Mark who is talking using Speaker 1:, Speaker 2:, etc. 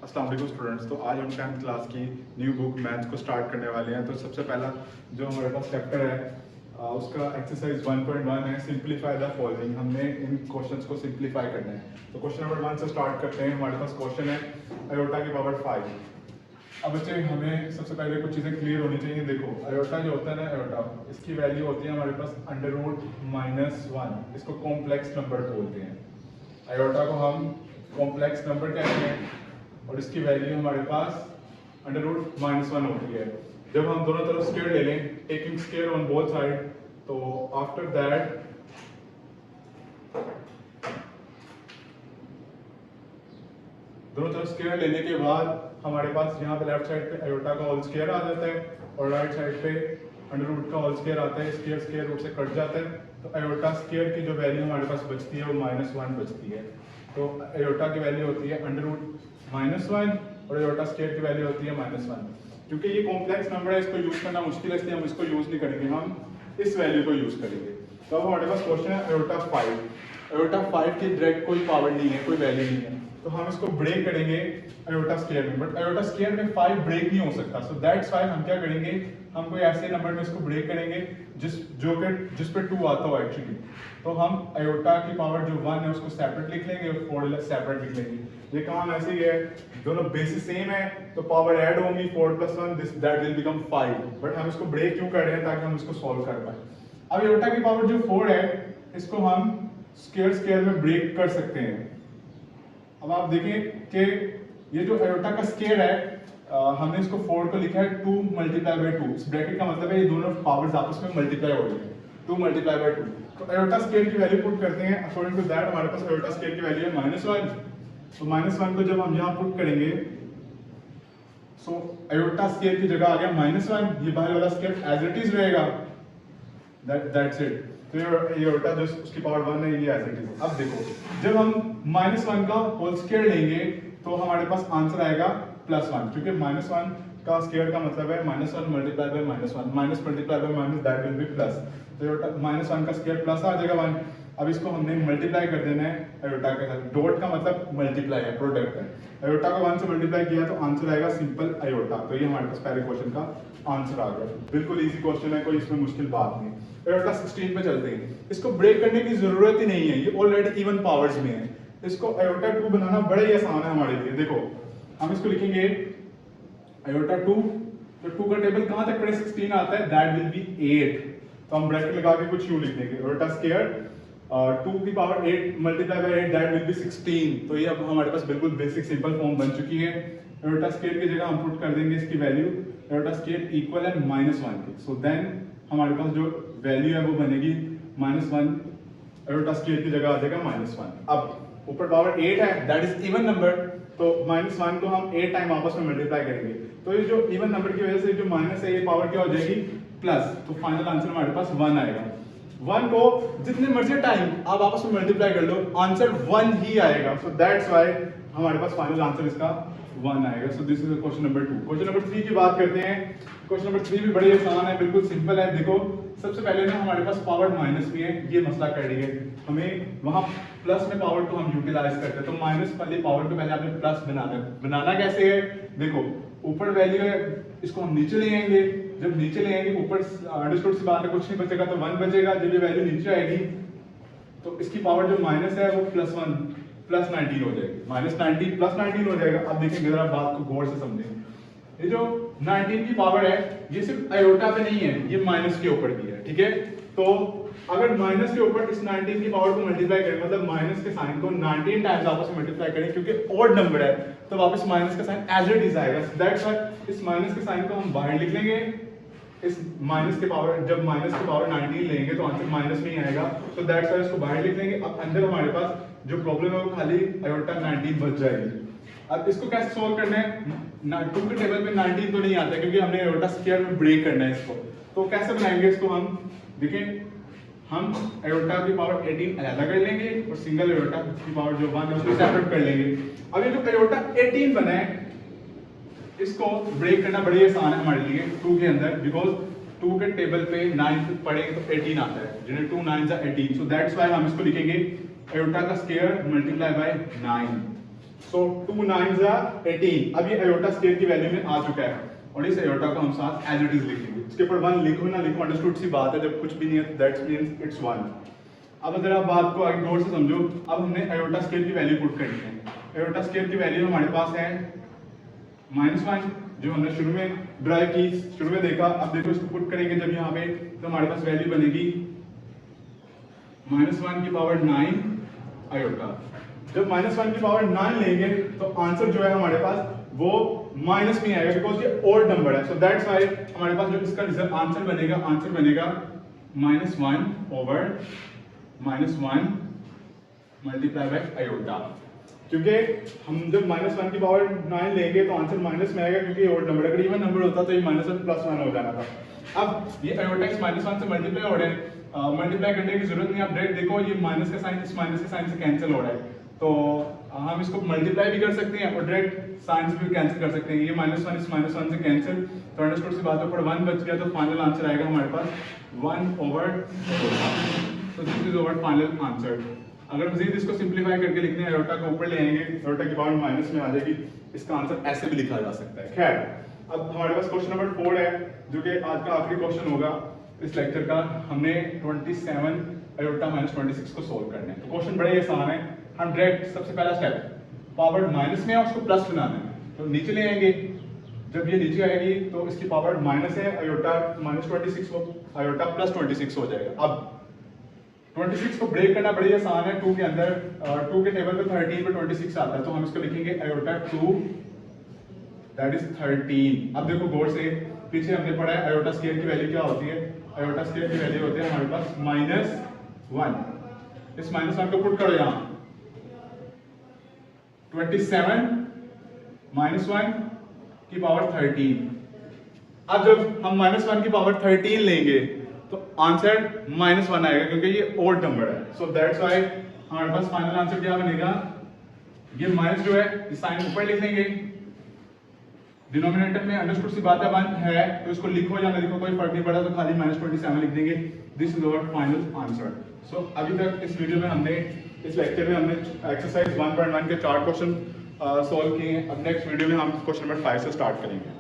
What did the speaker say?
Speaker 1: अस्सलाम वालेकुम स्टूडेंट्स। तो आज हम 10th क्लास की न्यू बुक मैथ्स को स्टार्ट करने वाले हैं। तो सबसे पहला जो हमारे पास चैप्टर है उसका एक्सरसाइज 1.1 है, सिंप्लीफाई द फॉलोइंग। हमने इन क्वेश्चंस को सिंप्लीफाई करना है। तो क्वेश्चन नंबर 1 से स्टार्ट करते हैं। हमारे पास क्वेश्चन है आयोटा की पावर 5। अब बच्चे हमें सबसे पहले कुछ चीज़ें क्लियर होनी चाहिए। देखो आयोटा जो होता है ना, आयोटा इसकी वैल्यू होती है हमारे पास √-1। इसको कॉम्प्लेक्स नंबर बोलते हैं। आयोटा को हम कॉम्प्लेक्स नंबर कहते हैं और इसकी वैल्यू हमारे पास √-1 होती है। जब हम दोनों तरफ स्क्वायर ले लें, taking square on both side, तो आफ्टर दैट दोनों तरफ स्क्वायर लेने के बाद हमारे पास यहाँ पे लेफ्ट साइड पे आयोटा का होल स्क्वायर आ जाता है और राइट साइड पे अंडर रूट का होल स्क्वायर आता है। स्क्वायर स्क्वायर रूट से कट जाता है, तो आयोटा स्क्वायर की जो वैल्यू हमारे पास बचती है वो -1 बचती है। तो आयोटा की वैल्यू होती है √-1 और आयोटा स्क्वायर की वैल्यू होती है -1। क्योंकि ये कॉम्प्लेक्स नंबर है, इसको यूज करना मुश्किल है, इसलिए हम इसको यूज नहीं करेंगे, हम इस वैल्यू को यूज करेंगे। तो अब हमारे पास क्वेश्चन है आयोटा 5। आयोटा 5 की डायरेक्ट कोई पावर नहीं है, कोई वैल्यू नहीं है, तो हम इसको ब्रेक करेंगे आयोटा स्क्वायर में। बट आयोटा स्क्वायर में 5 ब्रेक नहीं हो सकता, सो दैट्स व्हाई हम क्या करेंगे, हम कोई ऐसे नंबर में इसको ब्रेक करेंगे जिस पे 2 आता हो एक्चुअली। तो हम आयोटा की पावर जो 1 है उसको सेपरेट लिख लेंगे और 4 सेपरेट लिख लेंगे। ये काम ऐसे ही है, दोनों बेसिस सेम है तो पावर ऐड होंगी 4 + 1 दैट विल बिकम 5। बट हम इसको ब्रेक क्यों कर रहे हैं, ताकि हम इसको सॉल्व कर पाए। अब आयोटा की पावर जो 4 है इसको हम स्क्वायर स्क्वायर में ब्रेक कर सकते हैं। अब आप देखें कि ये जो आयोटा का स्क्वायर है, हमने इसको 4 को लिखा है 2 × 2। इस ब्रैकेट का मतलब है ये दोनों पावर्स आपस में मल्टीप्लाई हो रही है, 2 × 2। तो आयोटा स्क्वायर की वैल्यू पुट करते हैं। अकॉर्डिंग टू दैट हमारे पास आयोटा स्क्वायर की वैल्यू है -1। तो -1 को जब हम यहाँ पुट करेंगे, सो आयोटा स्क्वायर की जगह आ गया -1, ये बाहर वाला स्क्वायर एज इट इज रहेगा, दैट्स इट। तो ये आयोटा जो उसकी पावर 1 है ये एज इट इज। अब देखो जब हम -1 का होल स्क्वायर लेंगे तो हमारे पास आंसर आएगा +1, क्योंकि -1 का स्क्वायर का मतलब है -1 × -1, minus multiply by minus that will be plus. तो -1 का स्क्वायर प्लस आ जाएगा 1। अब इसको हमने मल्टीप्लाई कर देना है आयोटा के साथ। डॉट का मतलब मल्टीप्लाई है, प्रोडक्ट है। आयोटा को 1 से मल्टीप्लाई किया तो आंसर आएगा सिंपल आयोटा। तो ये हमारे पास पहले क्वेश्चन का आंसर आ गया। बिल्कुल इजी क्वेश्चन है, कोई इसमें मुश्किल बात नहीं। आयोटा 16 पे चलते हैं। इसको ब्रेक करने की जरूरत ही नहीं है, ये ऑलरेडी इवन पावर्स में है। इसको आयोटा 2 बनाना बड़ा ही आसान है हमारे लिए। देखो हम इसको लिखेंगे आयोटा 2, तो 2 का टेबल कहां तक पड़े, 16 आता है, दैट विल बी 8। तो हम ब्रैकेट लगा के कुछ यूं लिख देंगे, आयोटा स्क्वायर 2 की पावर 8 × 8 दैट विल बी 16। तो ये अब हमारे पास बिल्कुल बेसिक सिंपल फॉर्म बन चुकी है। आयोटा स्क्वायर की जगह हम पुट कर देंगे इसकी वैल्यू, आयोटा स्क्वायर इक्वल है -1 के। सो देन हमारे पास जो वैल्यू है वो बनेगी -1, आयोटा स्क्वायर की जगह आ जाएगा -1। अब ऊपर पावर 8 है, दैट इज इवन नंबर, तो -1 को हम 8 टाइम आपस में मल्टीप्लाई करेंगे। तो ये जो इवन नंबर की वजह से जो माइनस है ये पावर क्या हो जाएगी, प्लस। तो फाइनल आंसर हमारे पास 1 आएगा। 1 को जितने मर्जी टाइम आप आपस में मल्टीप्लाई कर लो, आंसर 1 ही आएगा। सो दैट्स व्हाई हमारे पास फाइनल आंसर इसका 1 आएगा। So this is question number 2। Question number 3 की बात करते हैं। क्वेश्चन नंबर 3 भी बड़ी आसान है, बिल्कुल सिंपल है। देखो सबसे पहले ना हमारे पास पावर माइनस में है, ये मसला कर रही है हमें, वहां प्लस में पावर को हम यूटिलाइज करते हैं, तो माइनस वाली पावर को पहले आपने प्लस बनाना कैसे है। देखो ऊपर वैल्यू है, इसको हम नीचे ले आएंगे। जब नीचे ले आएंगे ऊपर अंडरस्टूड सी बात है, कुछ नहीं बचेगा तो 1 बचेगा। जब ये वैल्यू नीचे आएगी तो इसकी पावर जो माइनस है वो +1 +19 हो जाएगी, -19 +19 हो जाएगा। अब देखेंगे जरा बात को गौर से समझें। ये जो 19 की पावर है ये सिर्फ आयोटा पे नहीं है, ये माइनस के ऊपर भी है, ठीक है। तो अगर माइनस के ऊपर इस 19 की पावर को मल्टीप्लाई करें, मतलब माइनस के साइन को 19 टाइम्स आपस में मल्टीप्लाई करें, क्योंकि ऑड नंबर है तो वापस माइनस का साइन एज इट इज आएगा। दैट्स व्हाई इस माइनस के साइन को हम बाहर लिख लेंगे। इस माइनस के पावर, जब माइनस की पावर 19 लेंगे तो आंसर माइनस में ही आएगा। तो दैट्स व्हाई इसको बाहर लिख लेंगे। अब अंदर हमारे पास जो प्रॉब्लम है वो खाली आयोटा 19 बच जाएगी। अब इसको कैसे सोल्व करना है, 2 के टेबल पे 19 तो नहीं आता क्योंकि हमने आयोटा स्क्वायर में ब्रेक करना है इसको। तो कैसे बनाएंगे इसको, हम देखें, हम आयोटा की पावर 18 अलग कर लेंगे और सिंगल आयोटा की पावर जो 1 है उसको सेपरेट कर लेंगे। अब ये जो आयोटा 18 बना है इसको ब्रेक करना बड़ी आसान है हमारे लिए 2 के अंदर, बिकॉज 2 के टेबल पे 9 पढ़ेंगे तो 18 आता है, जिन्हें 2 9 18। सो दैट्स व्हाई हम इसको लिखेंगे आयोटा का स्क्वायर × 9। सो 2 9 जा 18। अब ये आयोटा स्केयर की वैल्यू में आ चुका है और इस आयोटा को हम साथ एज इट इज लिखेंगे। इसके ऊपर 1 लिखो ना लिखो अंडरस्टूड सी बात है, जब कुछ भी नहीं है दैट्स मींस इट्स 1। अब अगर आप बात को आगे गौर से समझो, अब हमने आयोटा स्केयर की वैल्यू पुट करनी है। आयोटा स्केयर की वैल्यू हमारे पास है -1 जो हमने शुरू में ड्राइव की, शुरू में देखा। अब देखो इसको पुट करेंगे जब यहाँ पे तो हमारे पास वैल्यू बनेगी -1 की पावर 9 आयोटा। जब -1 की पावर 9 लेंगे तो आंसर जो है हमारे पास वो माइनस में आएगा बिकॉज ये ओड नंबर है। सो दैट्स व्हाई हमारे पास जो इसका रिजल्ट आंसर बनेगा -1 ओवर -1 मल्टीप्लाई बाय आयोटा। क्योंकि हम जब -1 की पावर 9 लेंगे तो आंसर माइनस में आएगा क्योंकि ओड नंबर, अगर इवन नंबर होता तो ये -1 +1 हो जाना था। अब ये आयोटा इस -1 से मल्टीप्लाई हो रहा है, मल्टीप्लाई करने की जरूरत नहीं, आप डायरेक्ट देखो ये माइनस का साइन इस माइनस के साइन से कैंसिल हो रहा है, तो हम इसको मल्टीप्लाई भी कर सकते हैं और डायरेक्ट साइन से भी कैंसिल कर सकते हैं। ये -1 इस -1 से कैंसिल, तो अंडरस्टूड सी बात ऊपर 1 बच गया, तो फाइनल आंसर आएगा हमारे पास 1 over. So this is over final answer. अगर मजीद इसको सिंप्लीफाई करके लिखने हैं, आयोटा को ऊपर ले आएंगे, आयोटा की पावर माइनस में आ जाएगी, इसका आंसर ऐसे भी लिखा जा सकता है। खैर अब हमारे पास क्वेश्चन नंबर 4 है जो कि आज का आखिरी क्वेश्चन होगा इस लेक्चर का। हमने 27 आयोटा -26 को सोल्व करना है। तो क्वेश्चन बड़ा ही आसान है, हम डायरेक्ट सबसे पहला स्टेप पावर माइनस में है उसको प्लस बनाना है, तो नीचे ले आएंगे। जब ये नीचे आएगी तो इसकी पावर माइनस है, आयोटा -26 हो, आयोटा +26 हो जाएगा। अब 26 को ब्रेक करना बड़ी आसान है, 2 के अंदर 2 के टेबल पे 13 पे 26 आता है, तो हम इसको लिखेंगे आयोटा 2 दैट इज 13। अब देखो गौर से, पीछे हमने पढ़ा है आयोटा स्केयर की वैल्यू क्या होती है। आयोटा स्केयर की वैल्यू होती है हमारे पास -1। इस -1 को पुट करो यहाँ, 27 -1 की पावर 13। अब जब हम -1 की पावर 13 लेंगे तो आंसर -1 आएगा क्योंकि ये ओड नंबर है। सो दैट्स व्हाई हमारे पास फाइनल आंसर क्या बनेगा, ये माइनस जो है इस साइन ऊपर लिख लेंगे, डिनोमिनेटर में अंडरस्टूड सी बात है 1 है तो इसको लिखो या ना लिखो कोई फर्क नहीं पड़ा, तो खाली -27 लिख देंगे। This is our final answer. So अभी तक इस वीडियो में हमने, इस लेक्चर में हमने एक्सरसाइज 1.1 के 4 क्वेश्चन सॉल्व किए हैं। अब नेक्स्ट वीडियो में हम क्वेश्चन नंबर 5 से स्टार्ट करेंगे।